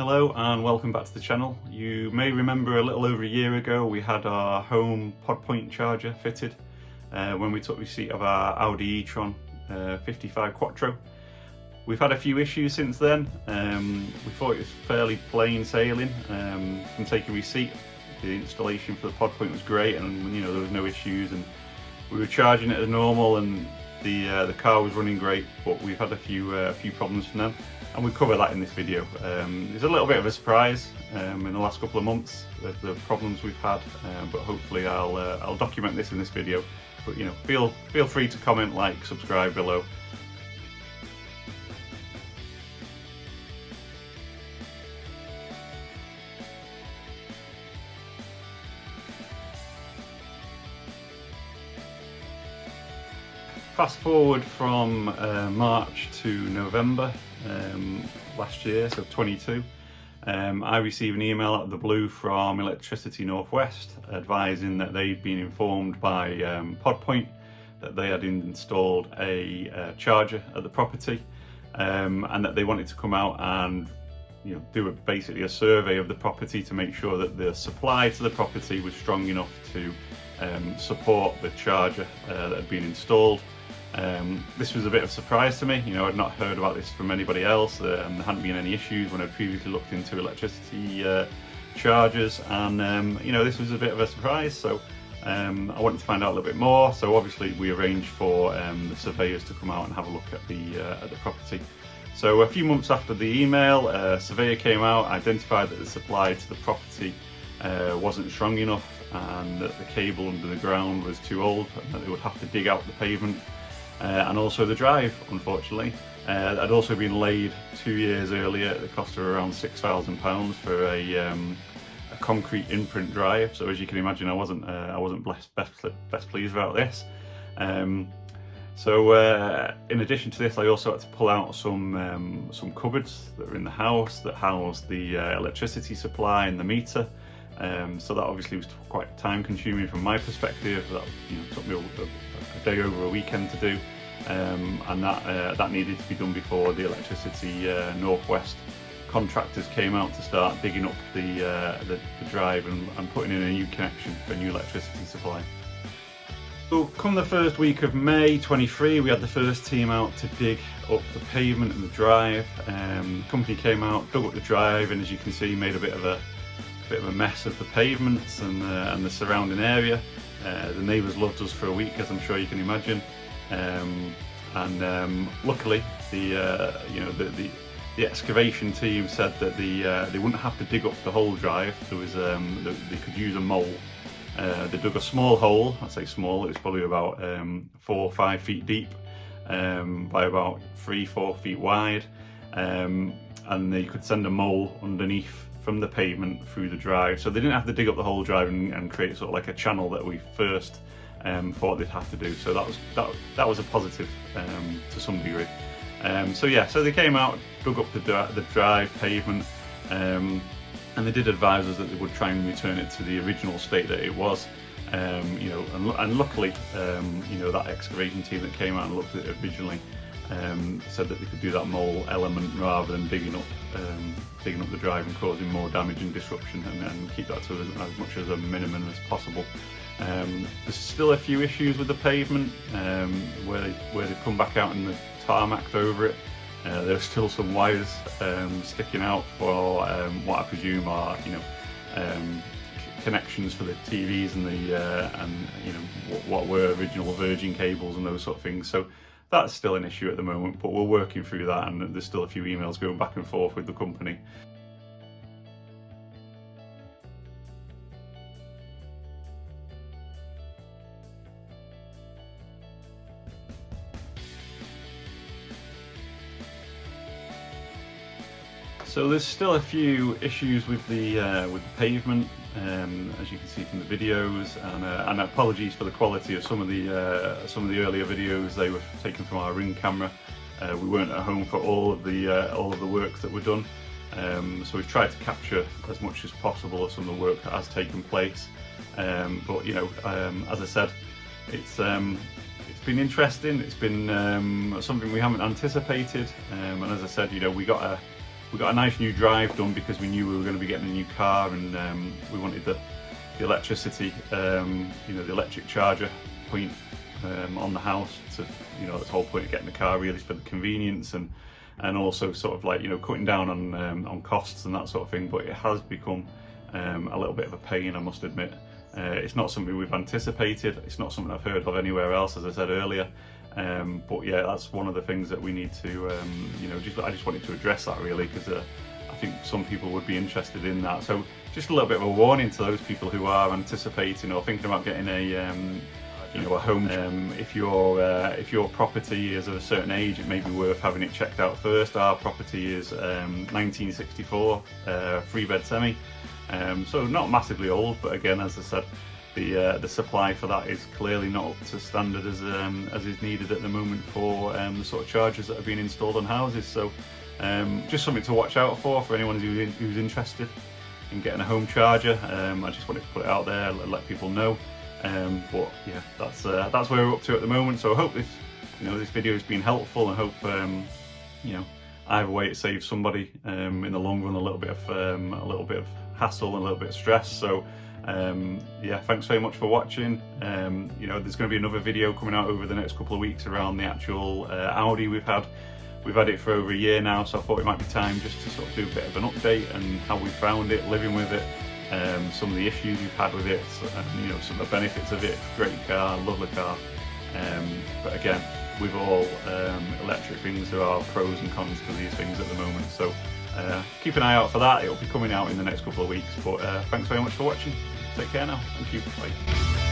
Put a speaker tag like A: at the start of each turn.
A: Hello and welcome back to the channel. You may remember a little over a year ago we had our home Podpoint charger fitted when we took receipt of our Audi e-tron 55 Quattro. We've had a few issues since then. We thought it was fairly plain sailing from taking receipt. The installation for the Podpoint was great, and there was no issues, and we were charging it as normal, and the car was running great. But we've had a few problems from them, and we cover that in this video. It's a little bit of a surprise in the last couple of months with the problems we've had, but hopefully I'll document this in this video. But feel free to comment, like, subscribe below. Fast forward from March to November last year, so 22, I received an email out of the blue from Electricity Northwest advising that they'd been informed by Podpoint that they had installed a charger at the property, and that they wanted to come out and do basically a survey of the property to make sure that the supply to the property was strong enough to support the charger that had been installed. This was a bit of a surprise to me. I'd not heard about this from anybody else. There hadn't been any issues when I'd previously looked into electricity chargers, and this was a bit of a surprise. So I wanted to find out a little bit more. So obviously we arranged for the surveyors to come out and have a look at the property. So a few months after the email, a surveyor came out, identified that the supply to the property wasn't strong enough, and that the cable under the ground was too old, and that they would have to dig out the pavement. And also the drive, unfortunately, had also been laid 2 years earlier at the cost of around £6,000 for a concrete imprint drive. So as you can imagine, I wasn't best pleased about this. So in addition to this, I also had to pull out some cupboards that were in the house that housed the electricity supply and the meter. So that obviously was quite time consuming from my perspective. That took me a day over a weekend to do, and that needed to be done before the Electricity Northwest contractors came out to start digging up the drive and putting in a new connection for a new electricity supply. So come the first week of May 23, we had the first team out to dig up the pavement and the drive. The company came out, dug up the drive, and as you can see, made a bit of a mess of the pavements and the surrounding area. The neighbours loved us for a week, as I'm sure you can imagine, and luckily the excavation team said that they wouldn't have to dig up the whole drive. There was they could use a mole. They dug a small hole. I say small, it was probably about 4 or 5 feet deep by about 3-4 feet wide, and they could send a mole underneath from the pavement through the drive, so they didn't have to dig up the whole drive and create sort of like a channel that we first thought they'd have to do. So that was a positive to some degree. So they came out, dug up the drive pavement, and they did advise us that they would try and return it to the original state that it was. And luckily, that excavation team that came out and looked at it originally said that they could do that mole element rather than digging up the drive and causing more damage and disruption, and keep that to as much as a minimum as possible. There's still a few issues with the pavement where they've come back out and they've tarmacked over it. There's still some wires sticking out for what I presume are connections for the TVs and what were original Virgin cables and those sort of things. So that's still an issue at the moment, but we're working through that, and there's still a few emails going back and forth with the company. So there's still a few issues with the pavement, as you can see from the videos, and apologies for the quality of some of the earlier videos. They were taken from our Ring camera. We weren't at home for all of the work that were done, so we've tried to capture as much as possible of some of the work that has taken place. But as I said, it's been interesting. It's been something we haven't anticipated, and as I said, we got We got a nice new drive done because we knew we were going to be getting a new car, and we wanted the electricity, the electric charger point on the house to, that's the whole point of getting the car really, is for the convenience and also sort of like, cutting down on costs and that sort of thing. But it has become a little bit of a pain, I must admit. It's not something we've anticipated. It's not something I've heard of anywhere else, as I said earlier. But yeah, that's one of the things that we need to, I just wanted to address that really, because I think some people would be interested in that. So just a little bit of a warning to those people who are anticipating or thinking about getting a home. If your property is of a certain age, it may be worth having it checked out first. Our property is 1964, 3-bed semi, so not massively old, but again, as I said, the supply for that is clearly not up to standard as is needed at the moment for the sort of chargers that are being installed on houses. So just something to watch out for anyone who's interested in getting a home charger. I just wanted to put it out there, let people know. But yeah, that's where we're up to at the moment. So I hope this video has been helpful, and hope either way it saves somebody in the long run a little bit of hassle and a little bit of stress. So yeah, thanks very much for watching. There's going to be another video coming out over the next couple of weeks around the actual Audi we've had. We've had it for over a year now, so I thought it might be time just to sort of do a bit of an update and how we found it, living with it, some of the issues we've had with it, and some of the benefits of it. Great car, lovely car. But again, with all electric things, there are pros and cons to these things at the moment. So keep an eye out for that. It'll be coming out in the next couple of weeks. But thanks very much for watching. Take care now. Thank you. Bye.